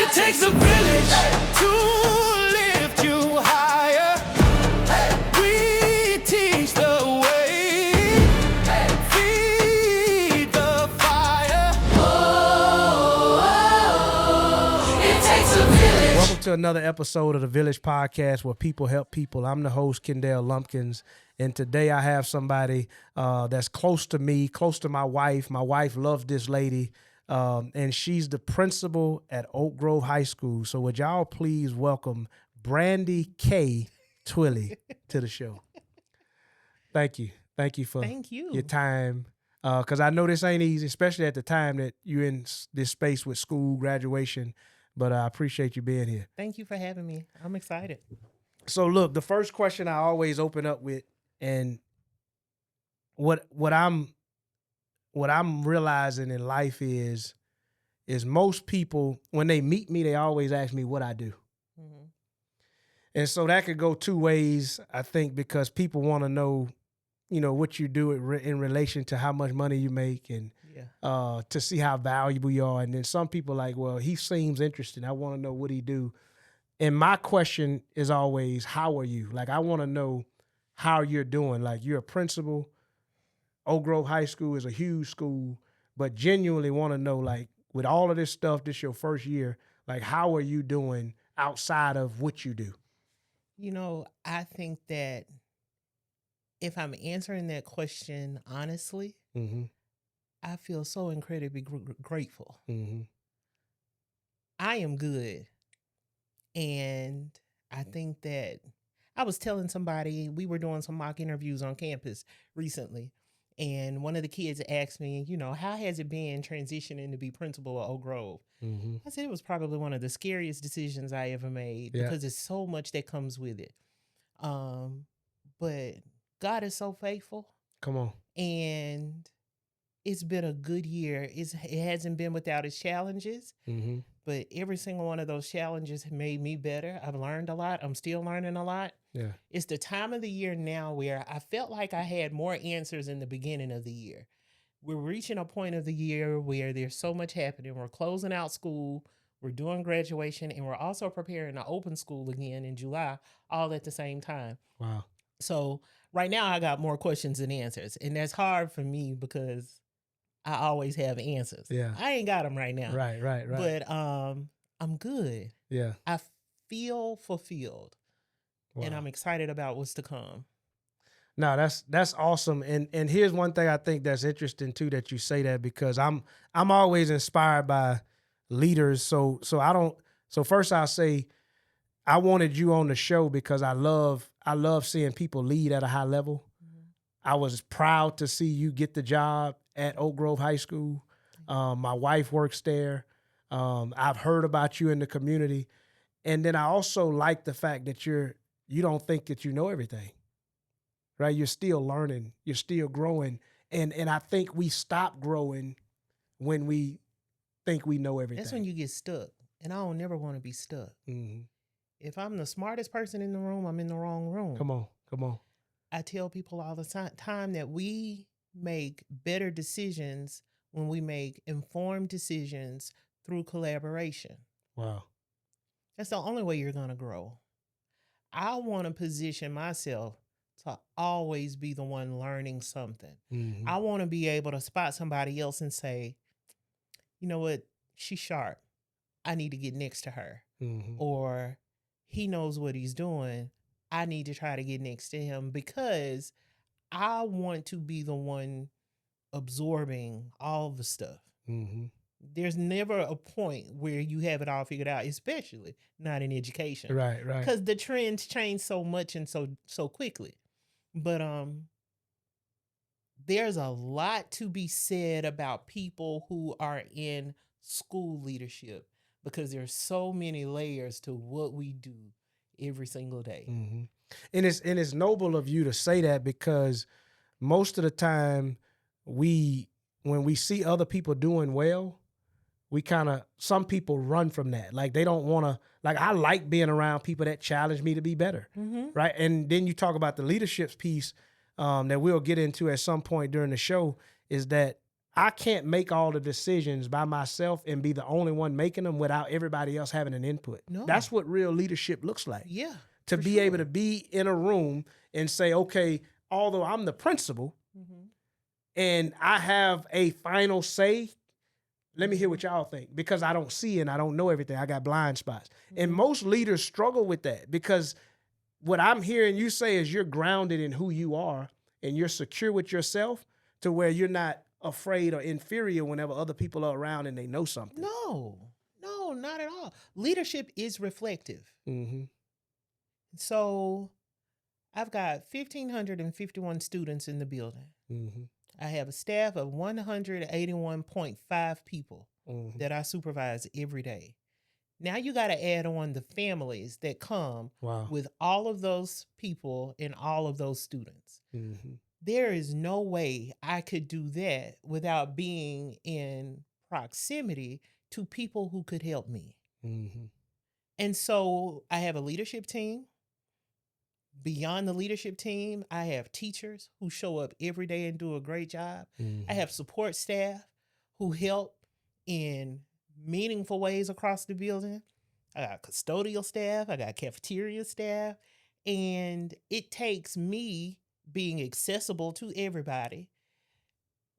It takes a village to lift you higher. We teach the way, feed the fire. It takes a village. Welcome to another episode of the Village Podcast where people help people. I'm the host, Kendale Lumpkins, and today I have somebody that's close to me, close to my wife. My wife loves this lady, and she's the principal at Oak Grove High School. So would y'all please welcome Brandy K. Twillie to the show. Thank you. Thank you for your time, because I know this ain't easy, especially at the time that you're in this space with school, graduation. But I appreciate you being here. Thank you for having me. I'm excited. So look, the first question I always open up with, and what I'm realizing in life is most people, when they meet me, they always ask me what I do. Mm-hmm. And so that could go two ways, I think, because people want to know, what you do in relation to how much money you make and to see how valuable you are. And then some people like, well, he seems interesting. I want to know what he do. And my question is always, how are you? Like, I want to know how you're doing. Like, you're a principal. Oak Grove High School is a huge school, but genuinely want to know, like, with all of this stuff, this your first year, like, how are you doing outside of what you do? I think that if I'm answering that question honestly, mm-hmm. I feel so incredibly grateful. Mm-hmm. I am good. And I think that I was telling somebody, we were doing some mock interviews on campus recently. And one of the kids asked me, how has it been transitioning to be principal at Oak Grove? Mm-hmm. I said it was probably one of the scariest decisions I ever made because there's so much that comes with it. But God is so faithful. Come on. And it's been a good year. It hasn't been without its challenges, mm-hmm. but every single one of those challenges have made me better. I've learned a lot. I'm still learning a lot. Yeah. It's the time of the year now where I felt like I had more answers in the beginning of the year. We're reaching a point of the year where there's so much happening. We're closing out school. We're doing graduation, and we're also preparing to open school again in July, all at the same time. Wow. So right now I got more questions than answers, and that's hard for me because I always have answers. Yeah. I ain't got them right now. Right. But I'm good. Yeah. I feel fulfilled. Wow. And I'm excited about what's to come. No, that's awesome. And here's one thing I think that's interesting too, that you say that, because I'm always inspired by leaders. So first I'll say I wanted you on the show because I love seeing people lead at a high level. Mm-hmm. I was proud to see you get the job at Oak Grove High School. My wife works there. I've heard about you in the community. And then I also like the fact that you don't think that you know everything, right? You're still learning. You're still growing. And I think we stop growing when we think we know everything. That's when you get stuck. And I don't never want to be stuck. Mm-hmm. If I'm the smartest person in the room, I'm in the wrong room. Come on. I tell people all the time that we make better decisions when we make informed decisions through collaboration. Wow. That's the only way you're going to grow. I want to position myself to always be the one learning something. Mm-hmm. I want to be able to spot somebody else and say, you know what, she's sharp. I need to get next to her. Mm-hmm. Or he knows what he's doing. I need to try to get next to him, because I want to be the one absorbing all the stuff. Mm-hmm. There's never a point where you have it all figured out, especially not in education. Right. Because the trends change so much and so quickly. But there's a lot to be said about people who are in school leadership, because there's so many layers to what we do every single day. Mm-hmm. And it's noble of you to say that, because most of the time when we see other people doing well, some people run from that. Like, they don't want to, like, I like being around people that challenge me to be better. Mm-hmm. Right. And then you talk about the leadership piece that we'll get into at some point during the show, is that I can't make all the decisions by myself and be the only one making them without everybody else having an input. No. That's what real leadership looks like. Yeah. To be able to be in a room and say, okay, although I'm the principal and I have a final say, let me hear what y'all think, because I don't see and I don't know everything. I got blind spots. And most leaders struggle with that, because what I'm hearing you say is you're grounded in who you are and you're secure with yourself to where you're not afraid or inferior whenever other people are around and they know something. No, not at all. Leadership is reflective. Mm-hmm. So I've got 1,551 students in the building. Mm-hmm. I have a staff of 181.5 people that I supervise every day. Now you got to add on the families that come with all of those people and all of those students. There is no way I could do that without being in proximity to people who could help me. And so I have a leadership team. Beyond the leadership team, I have teachers who show up every day and do a great job. I have support staff who help in meaningful ways across the building. I got custodial staff. I got cafeteria staff. And it takes me being accessible to everybody,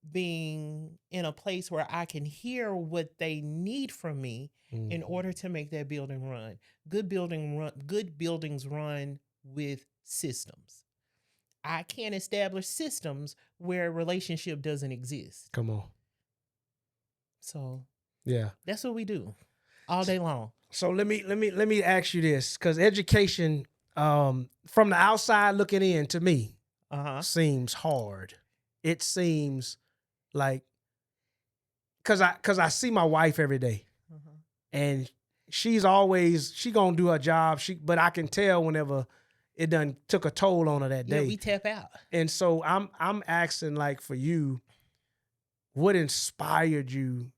being in a place where I can hear what they need from me in order to make that building run. Good buildings run with systems. I can't establish systems where a relationship doesn't exist. Come on. So yeah, that's what we do all day long. So let me ask you this, because education, from the outside looking in, to me, seems hard. It seems like, cause I see my wife every day, and she gonna do her job. But I can tell whenever it done took a toll on her that day. Yeah, we tap out. And so I'm asking, like, for you, what inspired you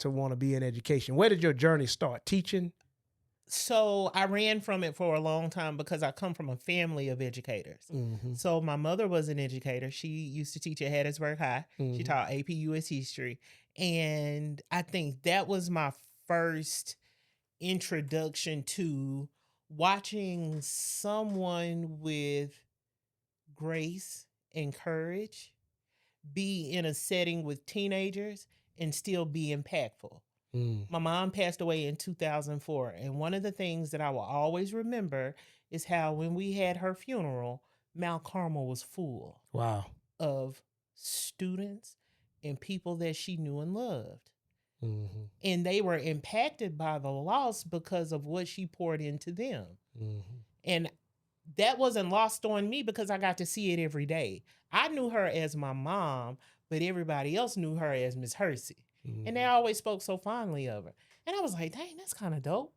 to want to be in education? Where did your journey start? Teaching? So I ran from it for a long time because I come from a family of educators. So my mother was an educator. She used to teach at Hattiesburg High. She taught AP US history. And I think that was my first introduction to watching someone with grace and courage be in a setting with teenagers and still be impactful. My mom passed away in 2004. And one of the things that I will always remember is how when we had her funeral, Mount Carmel was full of students and people that she knew and loved. And they were impacted by the loss because of what she poured into them. And that wasn't lost on me because I got to see it every day. I knew her as my mom, but everybody else knew her as Miss Hersey. And they always spoke so fondly of her. And I was like, dang, that's kind of dope.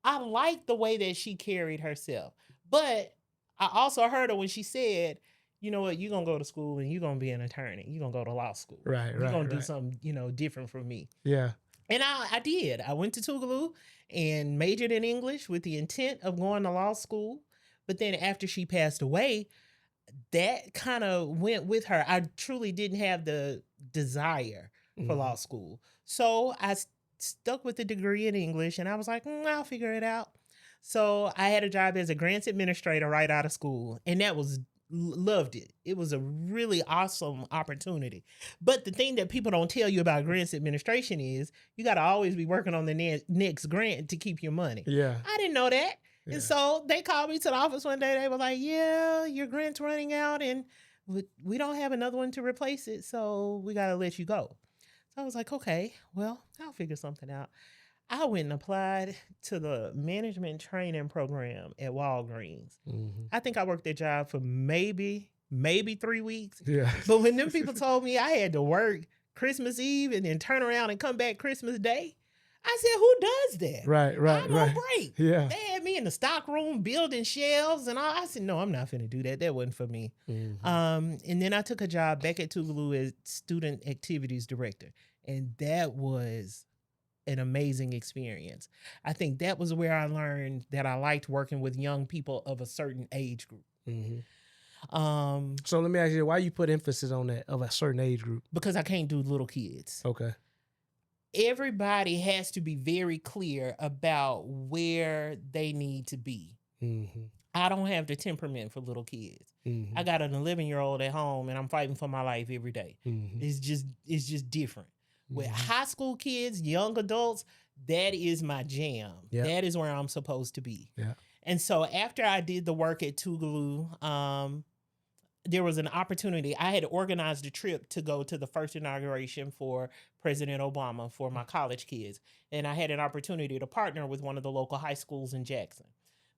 I liked the way that she carried herself. But I also heard her when she said, you know what, you're going to go to school and you're going to be an attorney. You're going to go to law school. You're going to do something, different from me. Yeah. And I did. I went to Tougaloo and majored in English with the intent of going to law school. But then after she passed away, that kind of went with her. I truly didn't have the desire for law school. So I stuck with the degree in English and I was like, I'll figure it out. So I had a job as a grants administrator right out of school, and that was loved it. It was a really awesome opportunity. But the thing that people don't tell you about grants administration is you got to always be working on the next grant to keep your money. Yeah. I didn't know that. Yeah. And so they called me to the office one day. They were like, yeah, your grant's running out and we don't have another one to replace it. So we got to let you go. So I was like, okay, well, I'll figure something out. I went and applied to the management training program at Walgreens. I think I worked that job for maybe 3 weeks. Yeah. But when them people told me I had to work Christmas Eve and then turn around and come back Christmas Day, I said, who does that? Right. I'm on break. Yeah. They had me in the stock room building shelves and all. I said, no, I'm not finna do that. That wasn't for me. And then I took a job back at Tougaloo as student activities director. And that was an amazing experience. I think that was where I learned that I liked working with young people of a certain age group. So let me ask you, why you put emphasis on that of a certain age group? Because I can't do little kids. Okay. Everybody has to be very clear about where they need to be. Mm-hmm. I don't have the temperament for little kids. Mm-hmm. I got an 11-year-old at home and I'm fighting for my life every day. Mm-hmm. It's just different. With Mm-hmm. high school kids, young adults, that is my jam. Yep. That is where I'm supposed to be. Yeah. And so after I did the work at Tougaloo, there was an opportunity. I had organized a trip to go to the first inauguration for President Obama for my college kids. And I had an opportunity to partner with one of the local high schools in Jackson.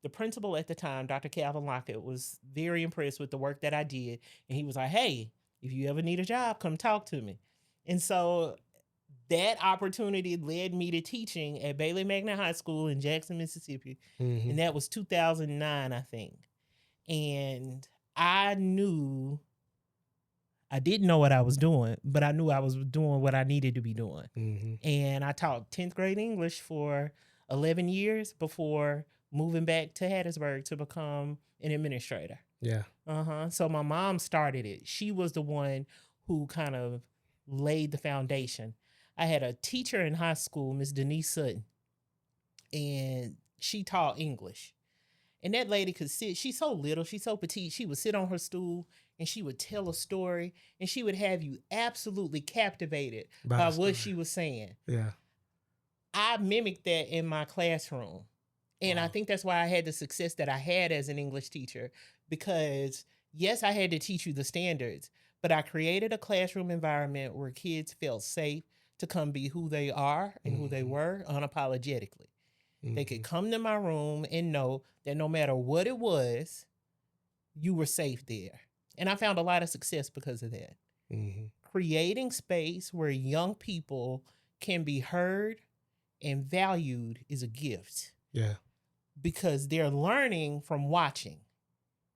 The principal at the time, Dr. Calvin Lockett, was very impressed with the work that I did. And he was like, hey, if you ever need a job, come talk to me. And so that opportunity led me to teaching at Bailey Magnet High School in Jackson, Mississippi. Mm-hmm. And that was 2009, I think. And I didn't know what I was doing, but I knew I was doing what I needed to be doing. Mm-hmm. And I taught 10th grade English for 11 years before moving back to Hattiesburg to become an administrator. Yeah. So my mom started it. She was the one who kind of laid the foundation. I had a teacher in high school, Miss Denise Sutton, and she taught English. And that lady could sit, she's so little, she's so petite, she would sit on her stool and she would tell a story and she would have you absolutely captivated by what she was saying. Yeah. I mimicked that in my classroom. And Wow. I think that's why I had the success that I had as an English teacher, because yes, I had to teach you the standards, but I created a classroom environment where kids felt safe to come be who they are and who they were unapologetically. Mm-hmm. They could come to my room and know that no matter what it was, you were safe there. And I found a lot of success because of that. Mm-hmm. Creating space where young people can be heard and valued is a gift. Yeah. Because they're learning from watching.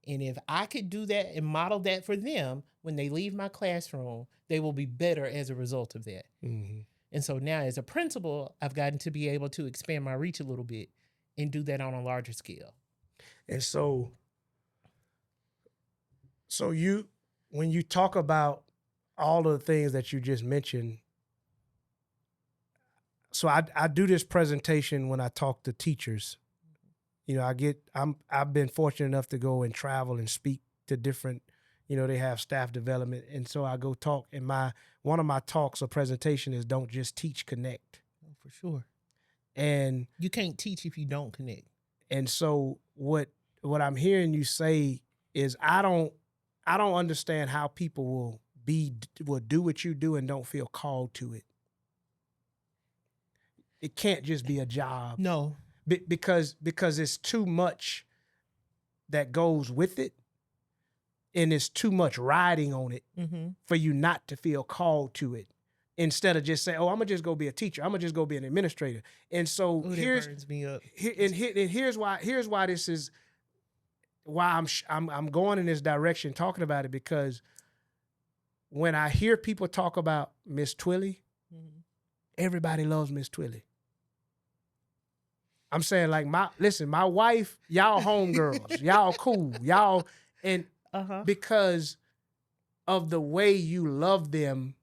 And if I could do that and model that for them, when they leave my classroom, they will be better as a result of that. Mm-hmm. And so now as a principal, I've gotten to be able to expand my reach a little bit and do that on a larger scale. And so you, when you talk about all of the things that you just mentioned, so I do this presentation when I talk to teachers. You know, I've been fortunate enough to go and travel and speak to different, you know, they have staff development. And so I go talk, and one of my talks or presentation is don't just teach, connect. Oh, for sure. And you can't teach if you don't connect. And so what I'm hearing you say is I don't understand how people will do what you do and don't feel called to it. It can't just be a job. No. Because it's too much that goes with it, and it's too much riding on it for you not to feel called to it. Instead of just saying, "Oh, I'm gonna just go be a teacher. I'm gonna just go be an administrator." And so that burns me up. Here's why this is why I'm going in this direction talking about it, because when I hear people talk about Miss Twillie, everybody loves Miss Twillie. I'm saying, like, my wife, y'all homegirls, y'all cool, y'all, and because of the way you love them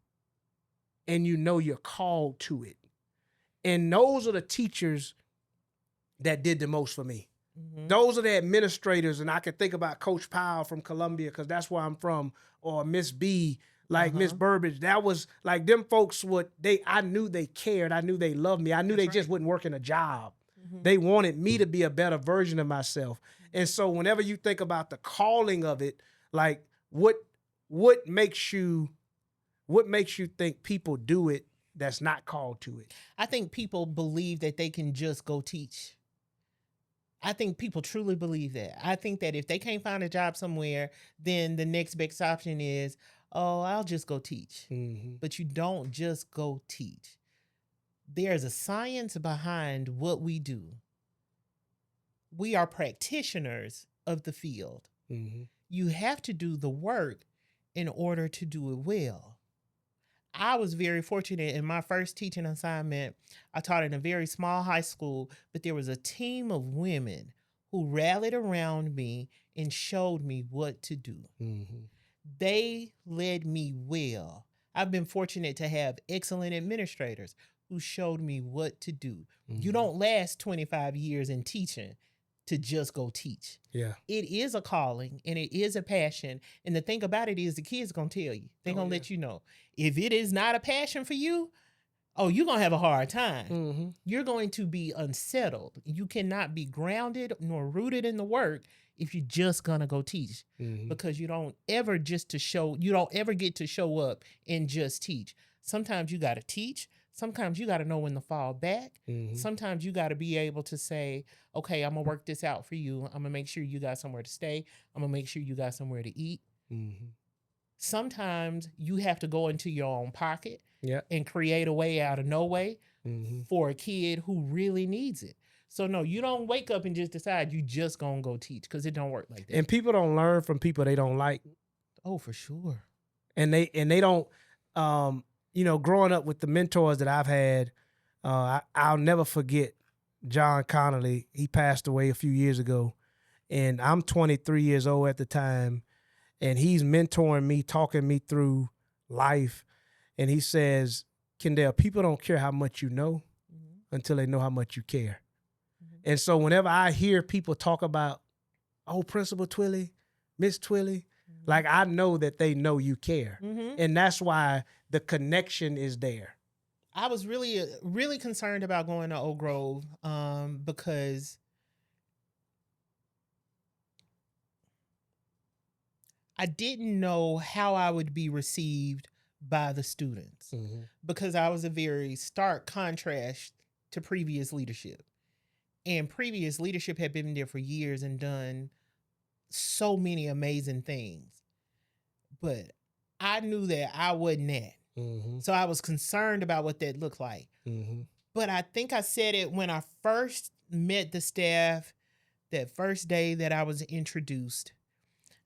and you know you're called to it. And those are the teachers that did the most for me. Mm-hmm. Those are the administrators, and I can think about Coach Powell from Columbia, because that's where I'm from, or Miss B, like Miss Burbage. That was like them folks. I knew they cared. I knew they loved me. I knew they just wouldn't work in a job. They wanted me to be a better version of myself. And so whenever you think about the calling of it, like what makes you think people do it that's not called to it? I think people believe that they can just go teach. I think people truly believe that. I think that if they can't find a job somewhere, then the next best option is, oh, I'll just go teach. Mm-hmm. But you don't just go teach. There's a science behind what we do. We are practitioners of the field. Mm-hmm. You have to do the work in order to do it well. I was very fortunate in my first teaching assignment. I taught in a very small high school, but there was a team of women who rallied around me and showed me what to do. Mm-hmm. They led me well. I've been fortunate to have excellent administrators who showed me what to do. Mm-hmm. You don't last 25 years in teaching to just go teach. Yeah. It is a calling and it is a passion. And the thing about it is the kids going to tell you. They're going to let you know. If it is not a passion for you, you're going to have a hard time. Mm-hmm. You're going to be unsettled. You cannot be grounded nor rooted in the work if you're just going to go teach. Mm-hmm. Because you don't ever get to show up and just teach. Sometimes you got to teach. Sometimes you got to know when to fall back. Mm-hmm. Sometimes you got to be able to say, okay, I'm going to work this out for you. I'm going to make sure you got somewhere to stay. I'm going to make sure you got somewhere to eat. Mm-hmm. Sometimes you have to go into your own pocket Yeah. and create a way out of no way Mm-hmm. for a kid who really needs it. So no, you don't wake up and just decide you just going to go teach, because it don't work like that. And people don't learn from people they don't like. Oh, for sure. And they don't, growing up with the mentors that I've had, I'll never forget John Connolly. He passed away a few years ago, and I'm 23 years old at the time, and he's mentoring me, talking me through life. And he says, Kendale, people don't care how much you know until they know how much you care. Mm-hmm. And so whenever I hear people talk about, Principal Twillie, Miss Twillie, like, I know that they know you care. Mm-hmm. And that's why the connection is there. I was really, really concerned about going to Oak Grove because I didn't know how I would be received by the students, because I was a very stark contrast to previous leadership. And previous leadership had been there for years and done so many amazing things. But I knew that I wasn't that. Mm-hmm. So I was concerned about what that looked like. Mm-hmm. But I think I said it when I first met the staff, that first day that I was introduced.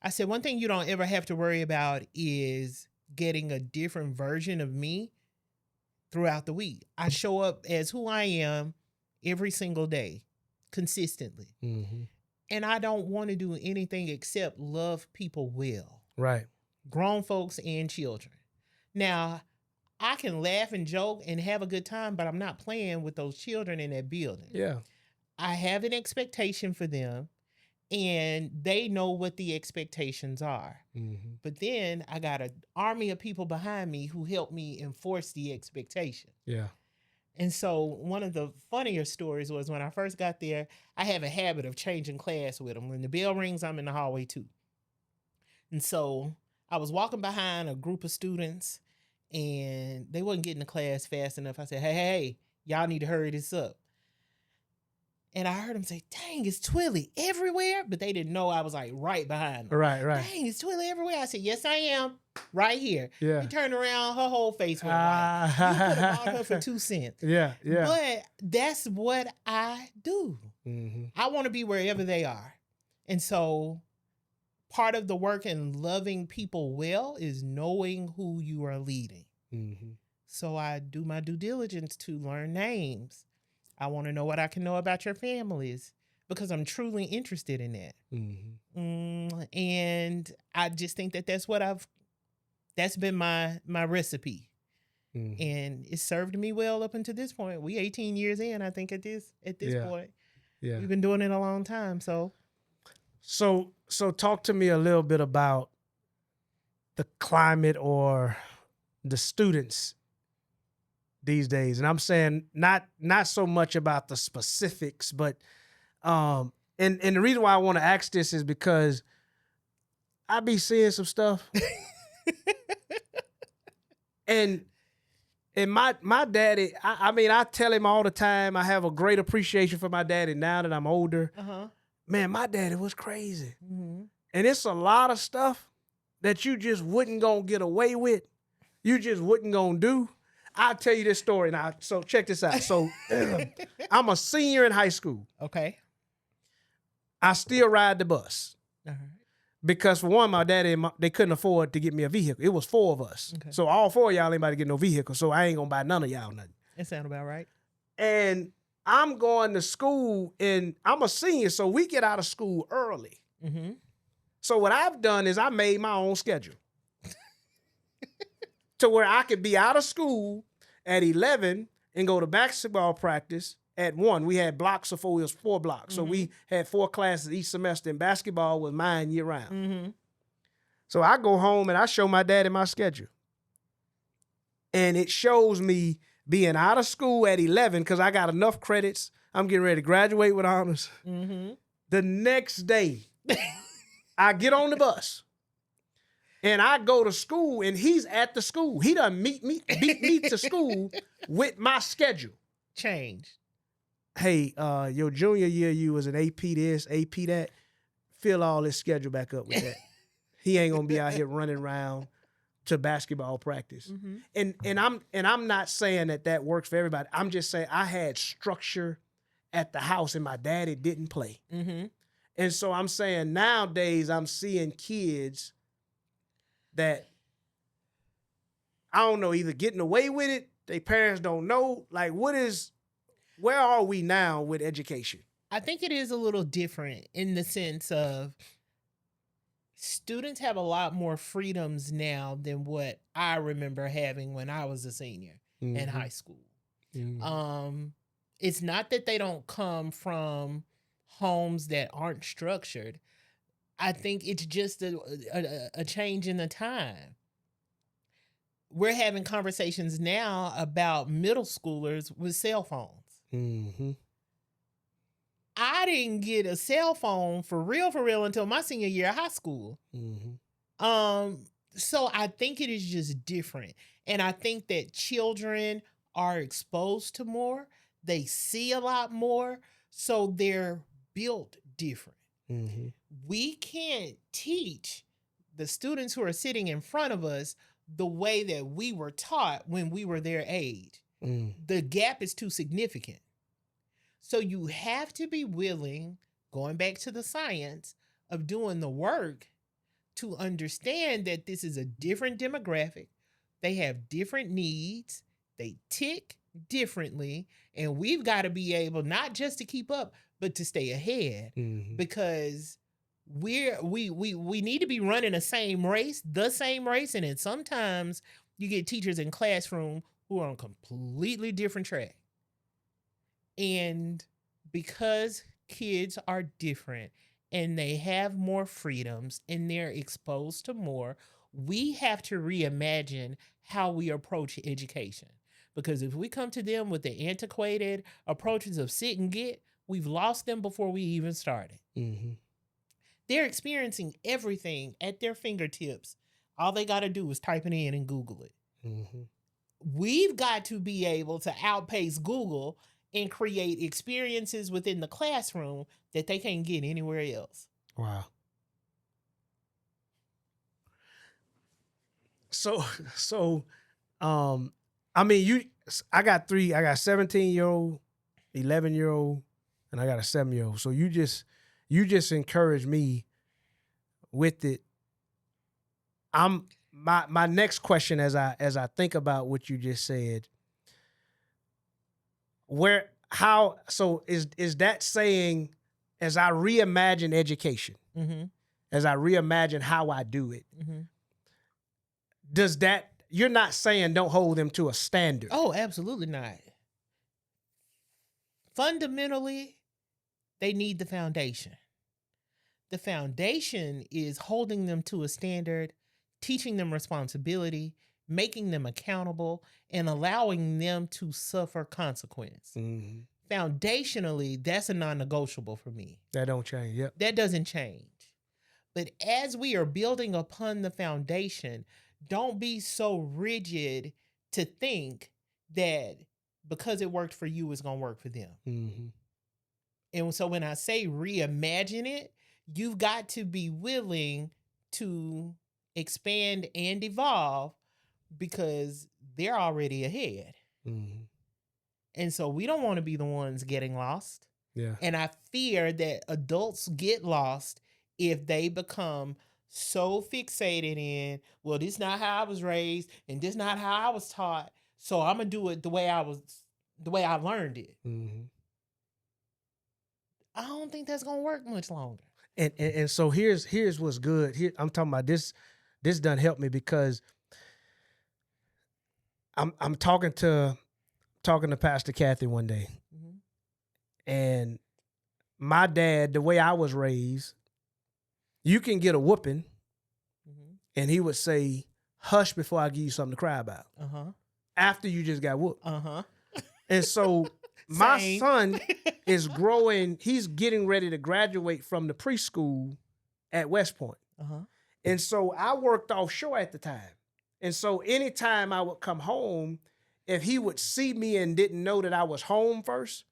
I said, one thing you don't ever have to worry about is getting a different version of me throughout the week. I show up as who I am every single day, consistently. Mm-hmm. And I don't want to do anything except love people well. Right. Grown folks and children. Now, I can laugh and joke and have a good time, but I'm not playing with those children in that building. Yeah. I have an expectation for them, and they know what the expectations are. Mm-hmm. But then I got an army of people behind me who help me enforce the expectation. Yeah. And so one of the funnier stories was when I first got there, I have a habit of changing class with them. When the bell rings, I'm in the hallway too. And so I was walking behind a group of students, and they wasn't getting to class fast enough. I said, hey, y'all need to hurry this up. And I heard them say, dang, it's Twillie everywhere. But they didn't know I was like right behind them. Right. Dang, it's Twillie everywhere. I said, yes, I am. Right here. Yeah. She turned around, her whole face went white. You could have bought her for 2 cents. Yeah. But that's what I do. Mm-hmm. I want to be wherever they are. And so part of the work in loving people well is knowing who you are leading. Mm-hmm. So I do my due diligence to learn names. I want to know what I can know about your families, because I'm truly interested in that. Mm-hmm. And I just think that that's been my recipe. Mm-hmm. And it served me well up until this point. We 18 years in, I think, at this point. Yeah. We've been doing it a long time. So talk to me a little bit about the climate or the students these days. And I'm saying not so much about the specifics, but and the reason why I want to ask this is because I be seeing some stuff. and my daddy, I tell him all the time, I have a great appreciation for my daddy now that I'm older. Uh-huh. Man, my daddy was crazy. Mm-hmm. And it's a lot of stuff that you just wouldn't gonna get away with. You just wouldn't gonna do. I'll tell you this story now. So check this out. So I'm a senior in high school. Okay. I still ride the bus. Uh-huh. Because for one, my daddy, they couldn't afford to get me a vehicle. It was 4 of us. Okay. So all 4 of y'all ain't about to get no vehicle. So I ain't gonna buy none of y'all nothing. That sound about right. And I'm going to school and I'm a senior, so we get out of school early. Mm-hmm. So what I've done is I made my own schedule to where I could be out of school at 11 and go to basketball practice at 1. We had blocks of 4, it was 4 blocks. So we had 4 classes each semester, and basketball was mine year round. Mm-hmm. So I go home and I show my daddy my schedule. And it shows me being out of school at 11 because I got enough credits. I'm getting ready to graduate with honors. Mm-hmm. The next day, I get on the bus and I go to school and he's at the school. He done beat me to school with my schedule. Change. Hey, your junior year, you was an AP this, AP that. Fill all his schedule back up with that. He ain't gonna be out here running around to basketball practice. Mm-hmm. And I'm not saying that works for everybody. I'm just saying I had structure at the house and my daddy didn't play. Mm-hmm. And so I'm saying nowadays I'm seeing kids that, I don't know, either getting away with it, their parents don't know. Like, where are we now with education? I think it is a little different in the sense of students have a lot more freedoms now than what I remember having when I was a senior in high school. Mm-hmm. It's not that they don't come from homes that aren't structured. I think it's just a change in the time. We're having conversations now about middle schoolers with cell phones. Mm-hmm. I didn't get a cell phone for real until my senior year of high school. Mm-hmm. So I think it is just different. And I think that children are exposed to more. They see a lot more. So they're built different. Mm-hmm. We can't teach the students who are sitting in front of us the way that we were taught when we were their age. Mm. The gap is too significant. So you have to be willing, going back to the science of doing the work, to understand that this is a different demographic. They have different needs. They tick differently. And we've got to be able not just to keep up, but to stay ahead. Mm-hmm. Because we need to be running the same race. And then sometimes you get teachers in classroom who are on a completely different track. And because kids are different and they have more freedoms and they're exposed to more, we have to reimagine how we approach education. Because if we come to them with the antiquated approaches of sit and get, we've lost them before we even started. Mm-hmm. They're experiencing everything at their fingertips. All they got to do is type it in and Google it. Mm-hmm. We've got to be able to outpace Google and create experiences within the classroom that they can't get anywhere else. Wow. So, I mean, I got 3, I got 17-year-old, 11-year-old, and I got a 7-year-old. So you just encourage me with it. My next question as I think about what you just said, is that saying, as I reimagine education, mm-hmm. as I reimagine how I do it, mm-hmm. does that, you're not saying don't hold them to a standard? Oh, absolutely not. Fundamentally, they need the foundation. The foundation is holding them to a standard, teaching them responsibility, making them accountable, and allowing them to suffer consequence. Mm-hmm. Foundationally, that's a non-negotiable for me. That don't change. Yep. That doesn't change. But as we are building upon the foundation, don't be so rigid to think that because it worked for you, it's going to work for them. Mm-hmm. And so when I say reimagine it, you've got to be willing to expand and evolve because they're already ahead. Mm-hmm. And so we don't want to be the ones getting lost. Yeah. And I fear that adults get lost if they become so fixated in, well, this is not how I was raised and this is not how I was taught. So I'm going to do it the way I learned it. Mm-hmm. I don't think that's gonna work much longer. And so here's what's good. Here I'm talking about this. This done helped me because I'm talking to Pastor Kathy one day, and my dad, the way I was raised, you can get a whooping, and he would say, "Hush before I give you something to cry about." After you just got whooped. And so my son is growing. He's getting ready to graduate from the preschool at West Point. And so I worked offshore at the time. And so anytime I would come home, if he would see me and didn't know that I was home first,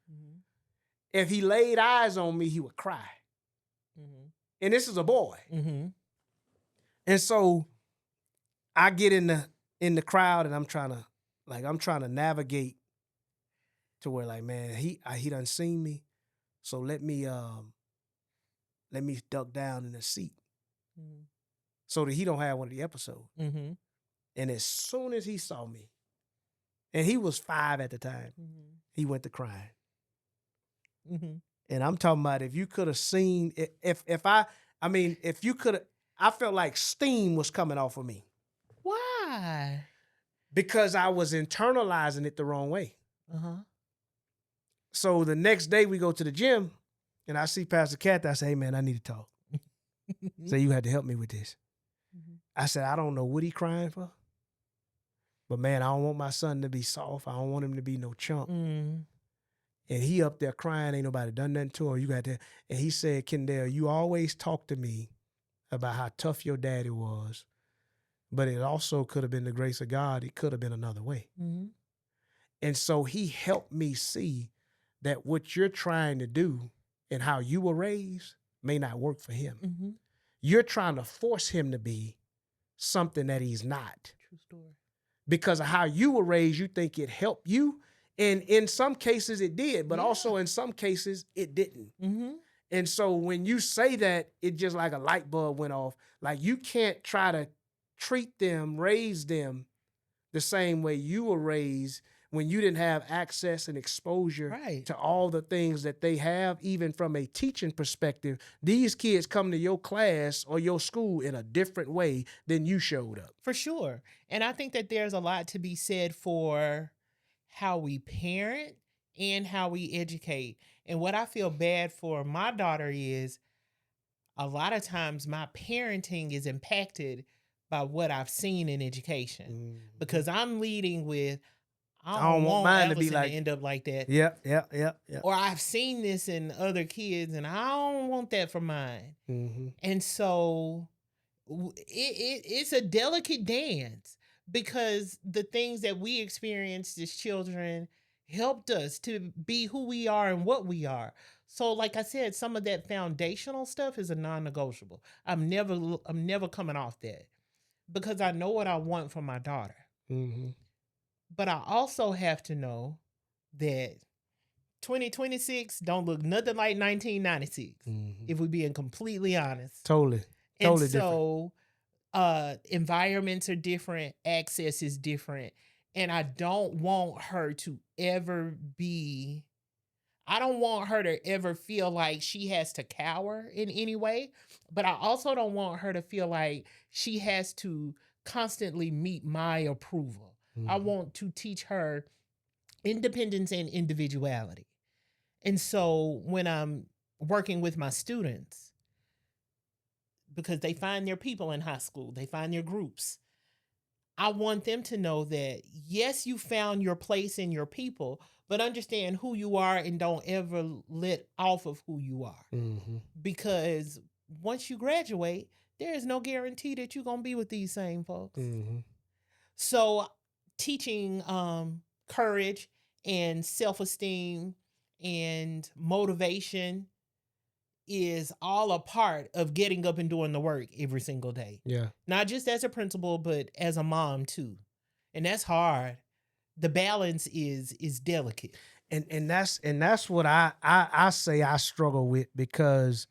if he laid eyes on me, he would cry. And this is a boy. And so I get in the crowd and I'm trying to navigate to where, like, man, he done seen me. So let me duck down in the seat. So that he don't have one of the episodes. And as soon as he saw me, and he was 5 at the time, he went to crying. And I'm talking about, if you could have seen, if you could have, I felt like steam was coming off of me. Why? Because I was internalizing it the wrong way. So the next day we go to the gym and I see Pastor Kathy. I say, "Hey man, I need to talk." So you had to help me with this. I said, "I don't know what he crying for. But man, I don't want my son to be soft. I don't want him to be no chump." And he up there crying, ain't nobody done nothing to him. You got that. And he said, "Kendale, you always talk to me about how tough your daddy was, but it also could have been the grace of God. It could have been another way." And so he helped me see that what you're trying to do and how you were raised may not work for him. You're trying to force him to be something that he's not. True story. Because of how you were raised, you think it helped you. And in some cases it did, but also in some cases it didn't. And so when you say that, it just like a light bulb went off. Like, you can't try to treat them, raise them the same way you were raised when you didn't have access and exposure to all the things that they have, even from a teaching perspective. These kids come to your class or your school in a different way than you showed up. For sure. And I think that there's a lot to be said for how we parent and how we educate. And what I feel bad for my daughter is, a lot of times my parenting is impacted by what I've seen in education. Because I'm leading with, I don't want mine to be like, to end up like that. Yeah. Or I've seen this in other kids and I don't want that for mine. And so it's a delicate dance, because the things that we experienced as children helped us to be who we are and what we are. So like I said, some of that foundational stuff is a non-negotiable. I'm never coming off that, because I know what I want for my daughter. But I also have to know that 2026 don't look nothing like 1996, if we're being completely honest. Totally so environments are different, access is different, and I don't want her to ever feel like she has to cower in any way, but I also don't want her to feel like she has to constantly meet my approval. I want to teach her independence and individuality. And so when I'm working with my students, because they find their people in high school, they find their groups, I want them to know that, yes, you found your place in your people, but understand who you are and don't ever let off of who you are. Because once you graduate, there is no guarantee that you're going to be with these same folks. So teaching courage and self-esteem and motivation is all a part of getting up and doing the work every single day. Not just as a principal, but as a mom too. And that's hard. The balance is delicate. And that's what I say I struggle with, because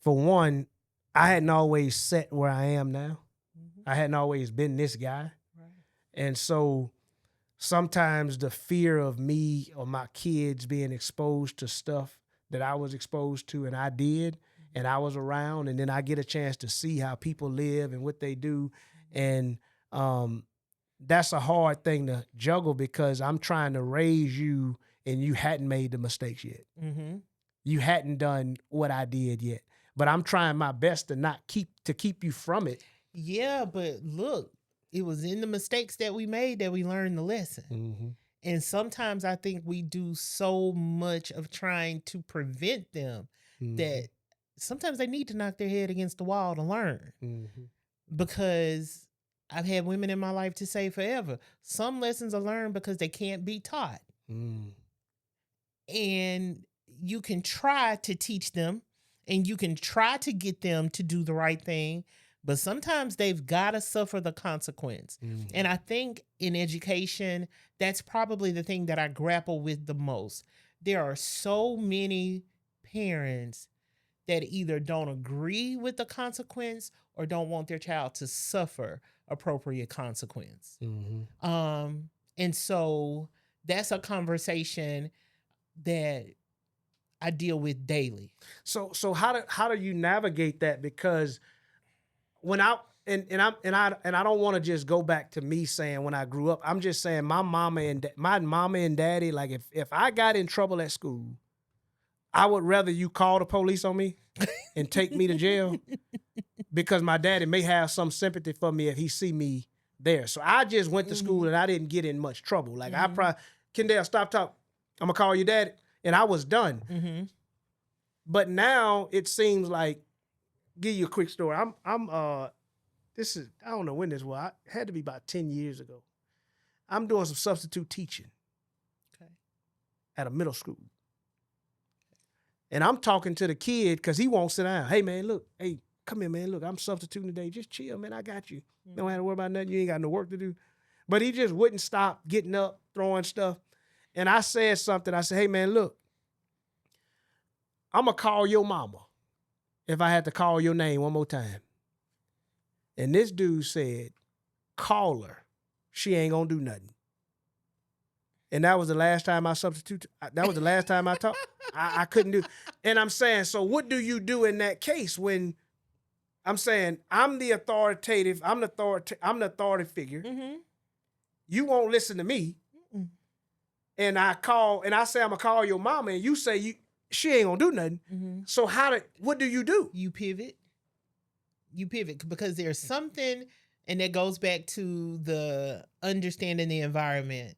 for one, I hadn't always sat where I am now. I hadn't always been this guy. And so sometimes the fear of me or my kids being exposed to stuff that I was exposed to and I did and I was around, and then I get a chance to see how people live and what they do. And that's a hard thing to juggle because I'm trying to raise you and you hadn't made the mistakes yet. Mm-hmm. You hadn't done what I did yet, but I'm trying my best to not keep you from it. Yeah, but look, it was in the mistakes that we made that we learned the lesson. Mm-hmm. And sometimes I think we do so much of trying to prevent them that sometimes they need to knock their head against the wall to learn. Mm-hmm. Because I've had women in my life to say forever, some lessons are learned because they can't be taught. Mm. And you can try to teach them and you can try to get them to do the right thing, but sometimes they've got to suffer the consequence. Mm. And I think in education, that's probably the thing that I grapple with the most. There are so many parents that either don't agree with the consequence or don't want their child to suffer appropriate consequence. Mm-hmm. And so that's a conversation that I deal with daily. So how do you navigate that? Because when I don't want to just go back to me saying when I grew up. I'm just saying my mama and daddy, like if I got in trouble at school, I would rather you call the police on me and take me to jail because my daddy may have some sympathy for me if he see me there. So I just went to school and I didn't get in much trouble. Like I probably, Kendale, stop talk. I'm gonna call your daddy, and I was done. Mm-hmm. But now it seems like, give you a quick story. This is, I don't know when this was. It had to be about 10 years ago. I'm doing some substitute teaching at a middle school. And I'm talking to the kid because he won't sit down. Hey, man, look. Hey, come here, man. Look, I'm substituting today. Just chill, man. I got you. Don't have to worry about nothing. You ain't got no work to do. But he just wouldn't stop getting up, throwing stuff. And I said something. I said, hey, man, look. I'm going to call your mama if I had to call your name one more time. And this dude said, call her. She ain't going to do nothing. And that was the last time I substituted. That was the last time I talked. I couldn't do. And I'm saying, so what do you do in that case when I'm saying I'm the authoritative, I'm the authority figure. Mm-hmm. You won't listen to me. Mm-mm. And I say I'm gonna call your mama, and you say she ain't gonna do nothing. Mm-hmm. So what do? You pivot. You pivot because there's something, and that goes back to the understanding the environment.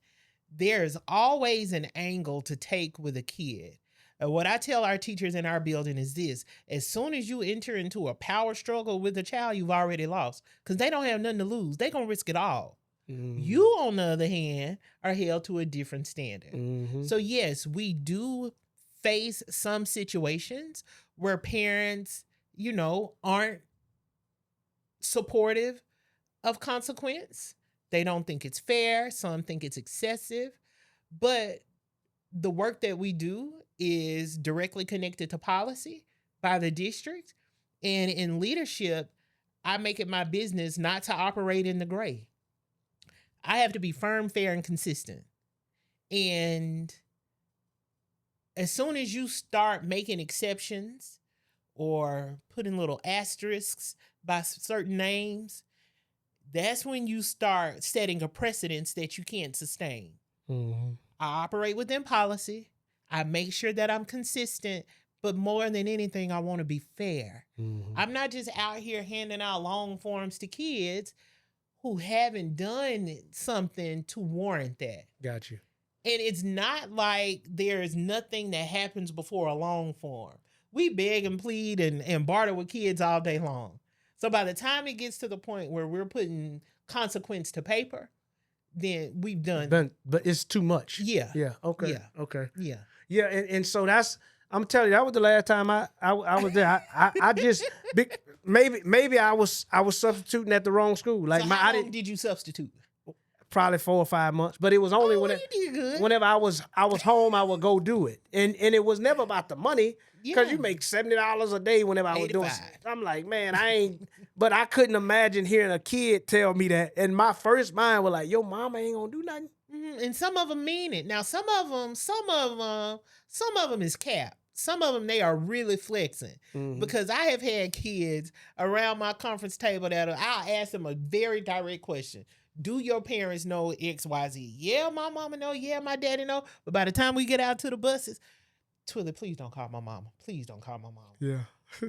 There's always an angle to take with a kid. What I tell our teachers in our building is this: as soon as you enter into a power struggle with a child, you've already lost because they don't have nothing to lose. They're going to risk it all. Mm-hmm. You, on the other hand, are held to a different standard. Mm-hmm. So yes, we do face some situations where parents, aren't supportive of consequence. They don't think it's fair. Some think it's excessive. But the work that we do is directly connected to policy by the district. And in leadership, I make it my business not to operate in the gray. I have to be firm, fair, and consistent. And as soon as you start making exceptions or putting little asterisks by certain names, that's when you start setting a precedence that you can't sustain. Mm-hmm. I operate within policy. I make sure that I'm consistent, but more than anything, I want to be fair. Mm-hmm. I'm not just out here handing out long forms to kids who haven't done something to warrant that. Got you. And it's not like there's nothing that happens before a long form. We beg and plead and barter with kids all day long. So by the time it gets to the point where we're putting consequence to paper, then we've done. But it's too much. Yeah. Yeah. Okay. Yeah. Okay. Yeah. Yeah. And so I'm telling you, that was the last time I was there. I just maybe I was substituting at the wrong school. Like so how long did you substitute? Probably 4 or 5 months, but it was only whenever I was home, I would go do it, and it was never about the money because you make $70 a day whenever I was doing. I'm like, man, I ain't. But I couldn't imagine hearing a kid tell me that, and my first mind was like, your mama ain't gonna do nothing. Mm-hmm. And some of them mean it. Now, some of them is cap. some of them, they are really flexing because I have had kids around my conference table that I'll ask them a very direct question. Do your parents know XYZ? Yeah, my mama know. Yeah, my daddy know. But by the time we get out to the buses, Twillie, please don't call my mama. Please don't call my mama. Yeah.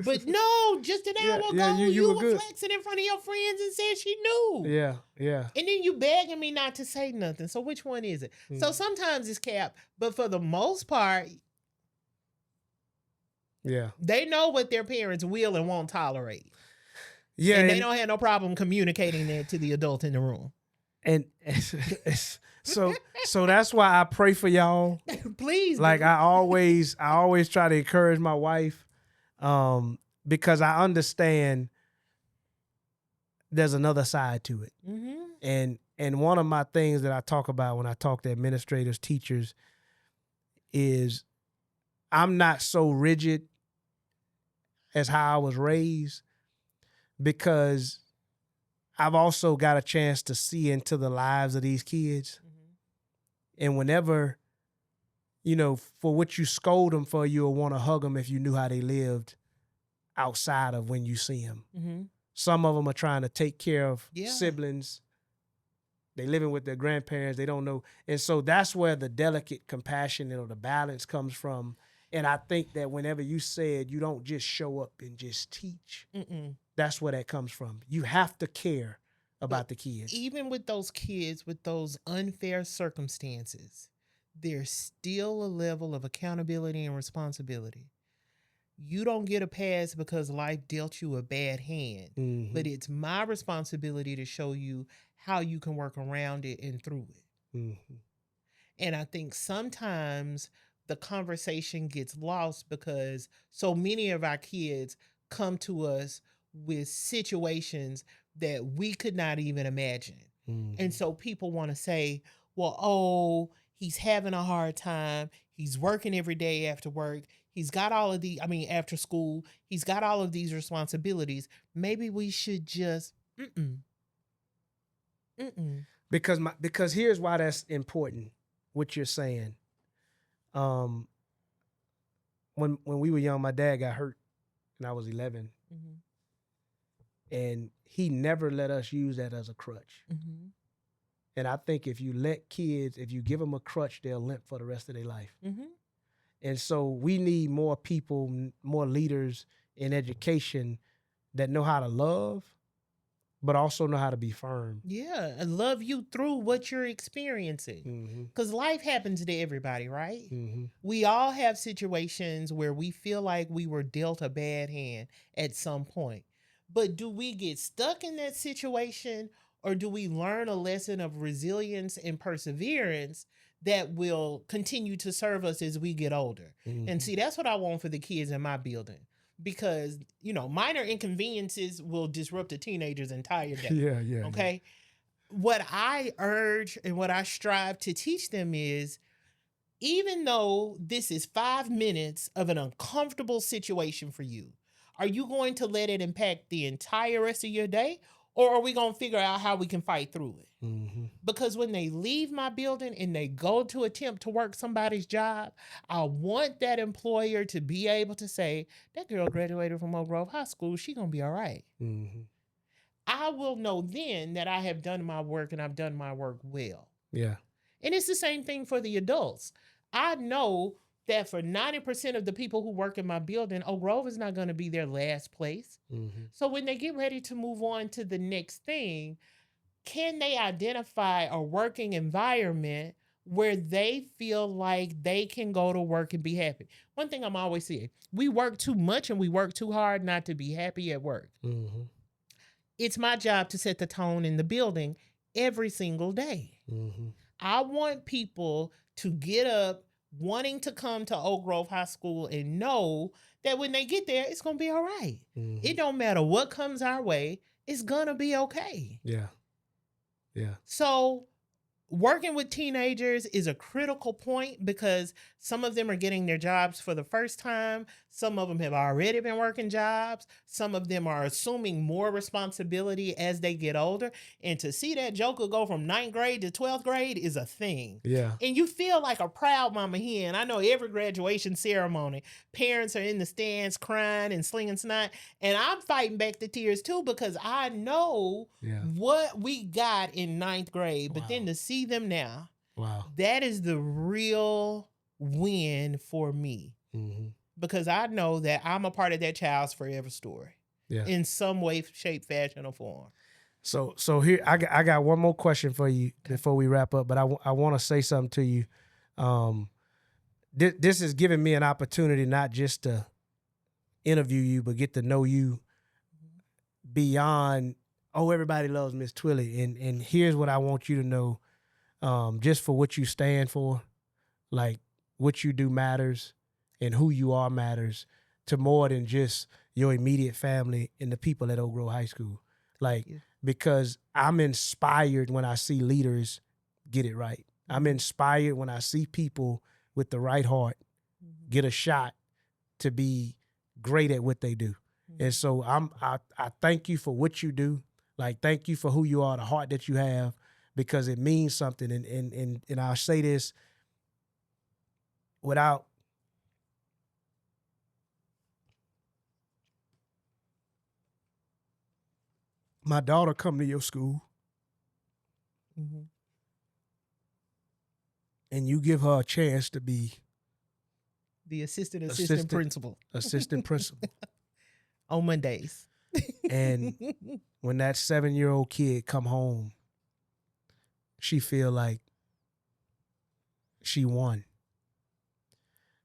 But no, just an hour ago, you were good. flexing in front of your friends and said she knew. Yeah, yeah. And then you begging me not to say nothing. So which one is it? So sometimes it's cap, but for the most part, they know what their parents will and won't tolerate. Yeah, and they don't have no problem communicating that to the adult in the room. And so that's why I pray for y'all. Please, like I always try to encourage my wife, because I understand there's another side to it. And one of my things that I talk about when I talk to administrators, teachers, is I'm not so rigid as how I was raised, because I've also got a chance to see into the lives of these kids. And whenever, for what you scold them for, you'll want to hug them if you knew how they lived outside of when you see them. Some of them are trying to take care of siblings. They living with their grandparents. They don't know. And so that's where the delicate compassion or the balance comes from. And I think that whenever you said you don't just show up and just teach, that's where that comes from. You have to care about the kids. Even with those kids, with those unfair circumstances, there's still a level of accountability and responsibility. You don't get a pass because life dealt you a bad hand, but it's my responsibility to show you how you can work around it and through it. And I think sometimes the conversation gets lost because so many of our kids come to us with situations that we could not even imagine. And so people want to say, well, he's having a hard time. He's working every day after work. He's got all of after school, he's got all of these responsibilities. Maybe we should just, Because here's why that's important, what you're saying. When we were young, my dad got hurt and I was 11. And he never let us use that as a crutch. And I think if you give them a crutch, they'll limp for the rest of their life. And so we need more people, more leaders in education that know how to love, but also know how to be firm. Yeah, and love you through what you're experiencing. Because life happens to everybody, right? We all have situations where we feel like we were dealt a bad hand at some point. But do we get stuck in that situation, or do we learn a lesson of resilience and perseverance that will continue to serve us as we get older? And see, that's what I want for the kids in my building. Because, minor inconveniences will disrupt a teenager's entire day. Yeah. Okay? What I urge and what I strive to teach them is, even though this is 5 minutes of an uncomfortable situation for you, are you going to let it impact the entire rest of your day? Or are we going to figure out how we can fight through it? Because when they leave my building and they go to attempt to work somebody's job, I want that employer to be able to say, that girl graduated from Oak Grove High School. She's going to be all right. I will know then that I have done my work and I've done my work well. Yeah. And it's the same thing for the adults. I know that for 90% of the people who work in my building, Oak Grove is not going to be their last place. So when they get ready to move on to the next thing, can they identify a working environment where they feel like they can go to work and be happy? One thing I'm always saying, we work too much and we work too hard not to be happy at work. It's my job to set the tone in the building every single day. I want people to get up wanting to come to Oak Grove High School and know that when they get there, it's going to be all right. It don't matter what comes our way. It's going to be okay. Yeah. So working with teenagers is a critical point because Some of them are getting their jobs for the first time. Some of them have already been working jobs. Some of them are assuming more responsibility as they get older. And to see that joker go from 9th grade to 12th grade is a thing. Yeah. And you feel like a proud mama hen. I know every graduation ceremony, parents are in the stands crying and slinging snot. And I'm fighting back the tears too, because I know what we got in 9th grade. But then to see them now, that is the real win for me. Because I know that I'm a part of that child's forever story in some way, shape, fashion, or form. So here I got one more question for you before we wrap up, but I want to say something to you. This is giving me an opportunity not just to interview you, but get to know you beyond, everybody loves Miss Twillie. And here's what I want you to know, just for what you stand for, like what you do matters and who you are matters to more than just your immediate family and the people at Oak Grove High School. Like, because I'm inspired when I see leaders get it right. I'm inspired when I see people with the right heart get a shot to be great at what they do. And so I thank you for what you do. Like, thank you for who you are, the heart that you have, because it means something. And I'll say this without my daughter come to your school and you give her a chance to be the assistant principal. Assistant principal. On Mondays. And when that 7-year-old kid come home, she feel like she won.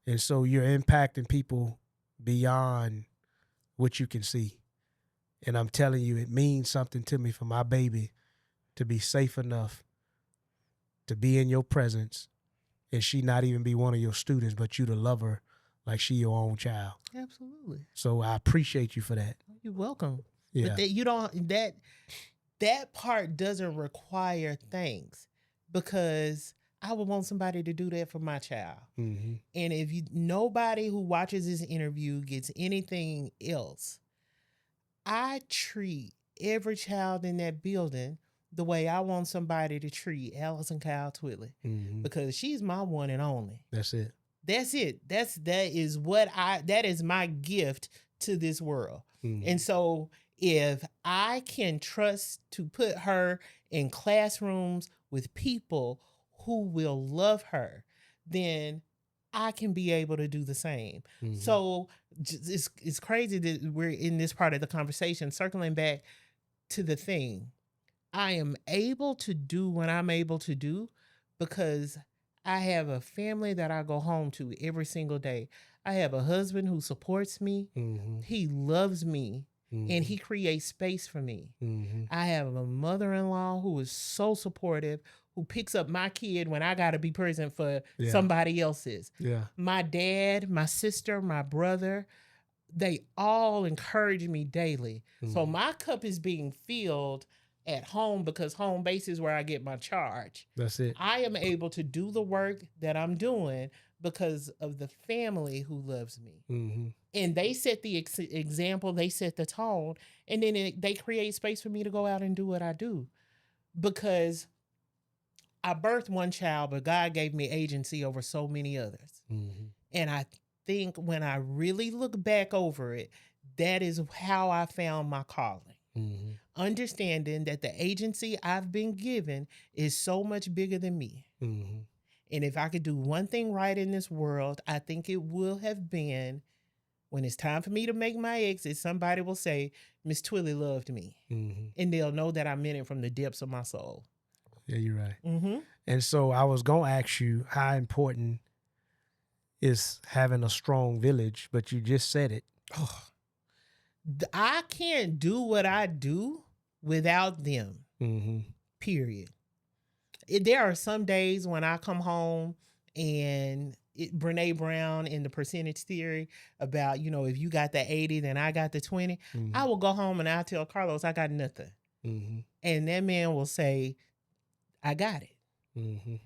And so you're impacting people beyond what you can see. And I'm telling you, it means something to me for my baby to be safe enough to be in your presence and she not even be one of your students, but you to love her like she your own child. Absolutely. So I appreciate you for that. You're welcome. Yeah. But you don't, that part doesn't require thanks, because I would want somebody to do that for my child. And if nobody who watches this interview gets anything else, I treat every child in that building the way I want somebody to treat Allison Kyle Twillie, because she's my one and only. That's it. That's it. That is my gift to this world. And so if I can trust to put her in classrooms with people who will love her, then I can be able to do the same. So it's crazy that we're in this part of the conversation, circling back to the thing. I am able to do what I'm able to do because I have a family that I go home to every single day. I have a husband who supports me. He loves me. And he creates space for me. I have a mother-in-law who is so supportive, who picks up my kid when I got to be present for somebody else's. My dad, my sister, my brother, they all encourage me daily. So my cup is being filled at home, because home base is where I get my charge. That's it. I am able to do the work that I'm doing because of the family who loves me. And they set the example, they set the tone, and then they create space for me to go out and do what I do. Because I birthed one child, but God gave me agency over so many others. And I think when I really look back over it, that is how I found my calling. Understanding that the agency I've been given is so much bigger than me. And if I could do one thing right in this world, I think it will have been, when it's time for me to make my exit, somebody will say, Miss Twillie loved me. And they'll know that I meant it from the depths of my soul. Yeah, you're right. And so I was going to ask you how important is having a strong village, but you just said it. I can't do what I do without them, period. There are some days when I come home and Brene Brown in the percentage theory about, if you got the 80, then I got the 20. I will go home and I'll tell Carlos I got nothing. And that man will say, I got it.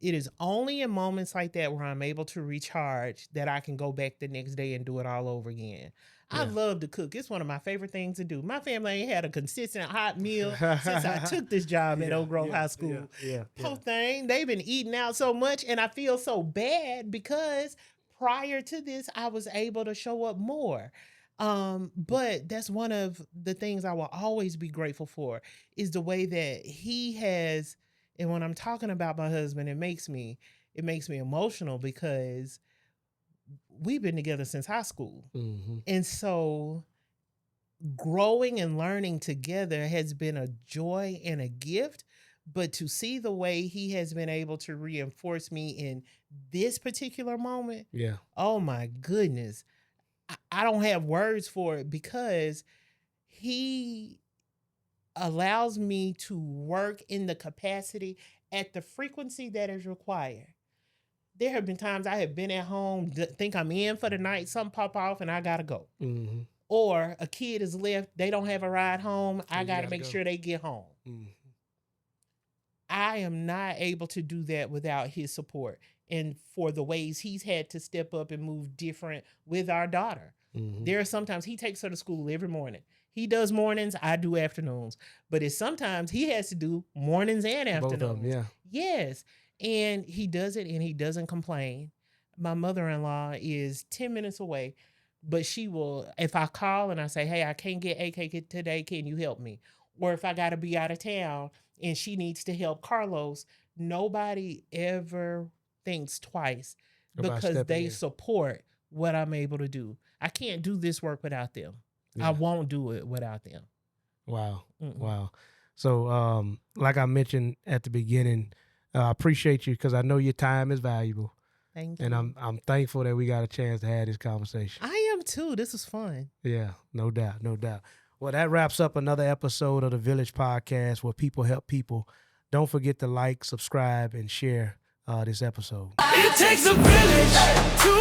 it is only in moments like that where I'm able to recharge that I can go back the next day and do it all over again. I love to cook. It's one of my favorite things to do. My family ain't had a consistent hot meal since I took this job at Oak Grove High School. Poor thing, they've been eating out so much, and I feel so bad because prior to this, I was able to show up more. But that's one of the things I will always be grateful for is the way that he has. And when I'm talking about my husband, it makes me emotional because we've been together since high school. Mm-hmm. And so growing and learning together has been a joy and a gift. But to see the way he has been able to reinforce me in this particular moment, oh my goodness, I don't have words for it because he allows me to work in the capacity at the frequency that is required. There have been times I have been at home, think I'm in for the night, something pop off and I gotta go. Mm-hmm. Or a kid is left, they don't have a ride home, I gotta make sure they get home. Mm-hmm. I am not able to do that without his support and for the ways he's had to step up and move different with our daughter. Mm-hmm. There are sometimes he takes her to school every morning. He does mornings, I do afternoons. But it's sometimes he has to do mornings and afternoons. Both of them, Yes. And he does it and he doesn't complain. My mother-in-law is 10 minutes away, but she will, if I call and I say, hey, I can't get AK today, can you help me? Or if I got to be out of town and she needs to help Carlos, nobody ever thinks twice because they support what I'm able to do. I can't do this work without them. I won't do it without them. Wow. Mm-mm. Wow. So like I mentioned at the beginning, I appreciate you because I know your time is valuable. Thank you. And I'm thankful that we got a chance to have this conversation. I am too. This was fun. Yeah, no doubt. No doubt. Well, that wraps up another episode of the Village Podcast where people help people. Don't forget to like, subscribe, and share this episode. It takes a village to